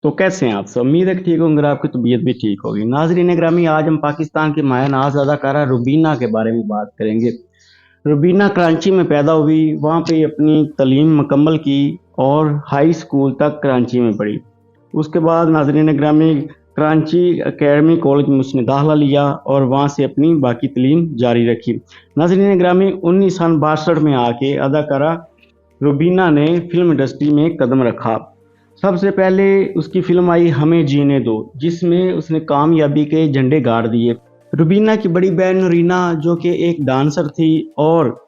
तो कैसे हैं आप सब? उम्मीद है कि ठीक होंगे, आपकी तबीयत भी ठीक होगी। नाजरीन ग्रामी, आज हम पाकिस्तान की माया नाज अदाकारा रुबीना के बारे में बात करेंगे। रुबीना कराची में पैदा हुई, वहाँ पे अपनी तालीम मुकम्मल की और हाई स्कूल तक कराची में पढ़ी। उसके बाद नाजरीन ग्रामी कराची एकेडमी कॉलेज में उसने दाखिला लिया और वहाँ से अपनी बाकी तालीम जारी रखी। नाजरीन ग्रामी 1962 में आके अदाकारा रुबीना ने फिल्म इंडस्ट्री में कदम रखा। सबसे पहले उसकी फिल्म आई हमें जीने दो, जिसमें उसने कामयाबी के झंडे गाड़ दिए। रुबीना की बड़ी बहन नूरीना, जो कि एक डांसर थी और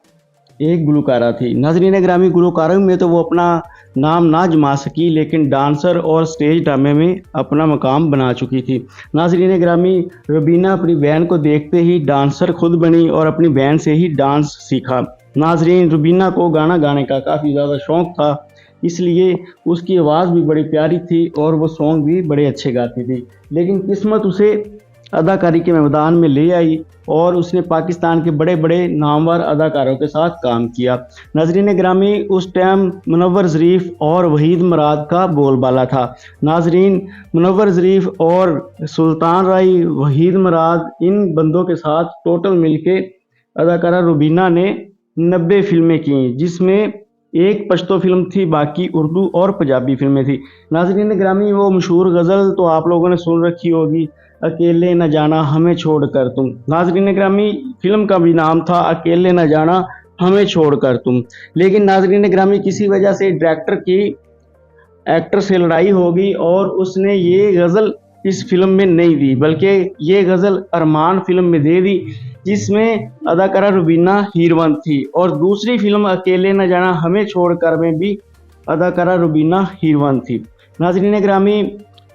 एक गुलकारा थी। नाज़रीन ग्रामी, गुलकारों में तो वो अपना नाम ना जमा सकी, लेकिन डांसर और स्टेज ड्रामे में अपना मकाम बना चुकी थी। नाज़रीन ग्रामी, रुबीना अपनी बहन को देखते ही डांसर खुद बनी और अपनी बहन से ही डांस सीखा। नाज़रीन, रुबीना को गाना गाने का काफ़ी ज़्यादा शौक़ था, इसलिए उसकी आवाज़ भी बड़ी प्यारी थी और वो सॉन्ग भी बड़े अच्छे गाती थी। लेकिन किस्मत उसे अदाकारी के मैदान में ले आई और उसने पाकिस्तान के बड़े बड़े नामवर अदाकारों के साथ काम किया। नाज़रीन ग्रामी, उस टाइम मुनव्वर ज़रीफ़ और वहीद मुराद का बोलबाला था। नाज़रीन, मुनव्वर ज़रीफ़ और सुल्तान राय, वहीद मुराद, इन बंदों के साथ टोटल मिलके अदाकारा रुबीना ने 90 फिल्में की, जिसमें एक पश्तो फिल्म थी, बाकी उर्दू और पंजाबी फिल्में थी। नाज़रीन ग्रामी, वो मशहूर गज़ल तो आप लोगों ने सुन रखी होगी, अकेले न जाना हमें छोड़कर तुम। नाज़रीन ग्रामी, फिल्म का भी नाम था अकेले न जाना हमें छोड़कर तुम। लेकिन नाज़रीन ग्रामी, किसी वजह से डायरेक्टर की एक्टर से लड़ाई होगी और उसने ये गज़ल इस फिल्म में नहीं दी, बल्कि ये गज़ल अरमान फिल्म में दे दी, जिसमें अदाकारा रुबीना हीरोइन थी। और दूसरी फिल्म अकेले न जाना हमें छोड़कर में भी अदाकारा रुबीना हीरोइन थी। नाज़रीन ग्रामी,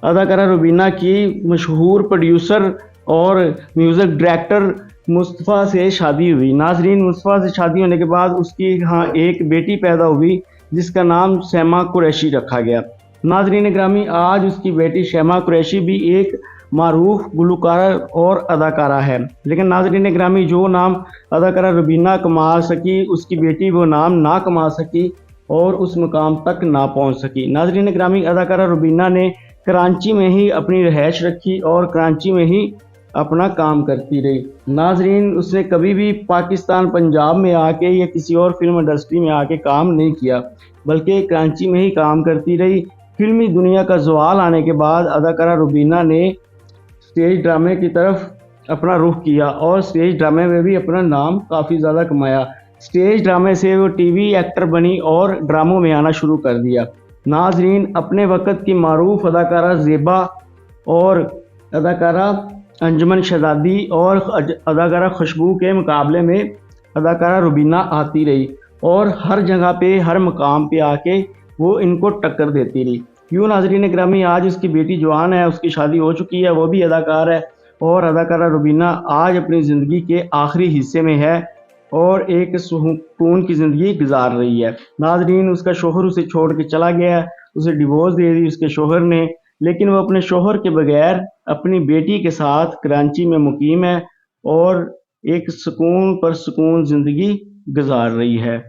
अदाकारा रुबीना की मशहूर प्रोड्यूसर और म्यूज़िक डायरेक्टर मुस्तफ़ा से शादी हुई। नाज़रीन, मुस्तफ़ा से शादी होने के बाद उसकी यहाँ एक बेटी पैदा हुई, जिसका नाम शैमा कुरैशी रखा गया। नाज़रीन ग्रामी, आज उसकी बेटी शैमा कुरैशी भी एक मारूफ गुलकारा और अदाकारा है। लेकिन नाज़रीन ग्रामी, जो नाम अदाकारा रुबीना कमा सकी, उसकी बेटी वो नाम ना कमा सकी और उस मुकाम तक ना पहुंच सकी। नाज़रीन ग्रामी, अदाकारा रुबीना ने कराची में ही अपनी रहायश रखी और कराची में ही अपना काम करती रही। नाज़रीन, उसने कभी भी पाकिस्तान पंजाब में आके या किसी और फिल्म इंडस्ट्री में आके काम नहीं किया, बल्कि कराची में ही काम करती रही। फिल्मी दुनिया का ज़वाल आने के बाद अदाकारा रुबीना ने स्टेज ड्रामे की तरफ अपना रुख किया और स्टेज ड्रामे में भी अपना नाम काफ़ी ज़्यादा कमाया। स्टेज ड्रामे से वो टीवी एक्टर बनी और ड्रामों में आना शुरू कर दिया। नाज़रीन, अपने वक़्त की मारूफ अदाकारा ज़ेबा और अदाकारा अंजुमन शहज़ादी और अदाकारा खुशबू के मुकाबले में अदाकारा रुबीना आती रही और हर जगह पे, हर मुकाम पे आके वो इनको टक्कर देती रही। यूँ नाज़रीन ग्रामी, आज उसकी बेटी जवान है, उसकी शादी हो चुकी है, वो भी अदाकार है और अदाकारा रुबीना आज अपनी ज़िंदगी के आखिरी हिस्से में है और एक सुकून की ज़िंदगी गुजार रही है। नाज़रीन, उसका शोहर उसे छोड़ के चला गया, उसे डिवोर्स दे दी उसके शोहर ने, लेकिन वो अपने शोहर के बगैर अपनी बेटी के साथ कराची में मुकीम है और एक सुकून पर सुकून ज़िंदगी गुजार रही है।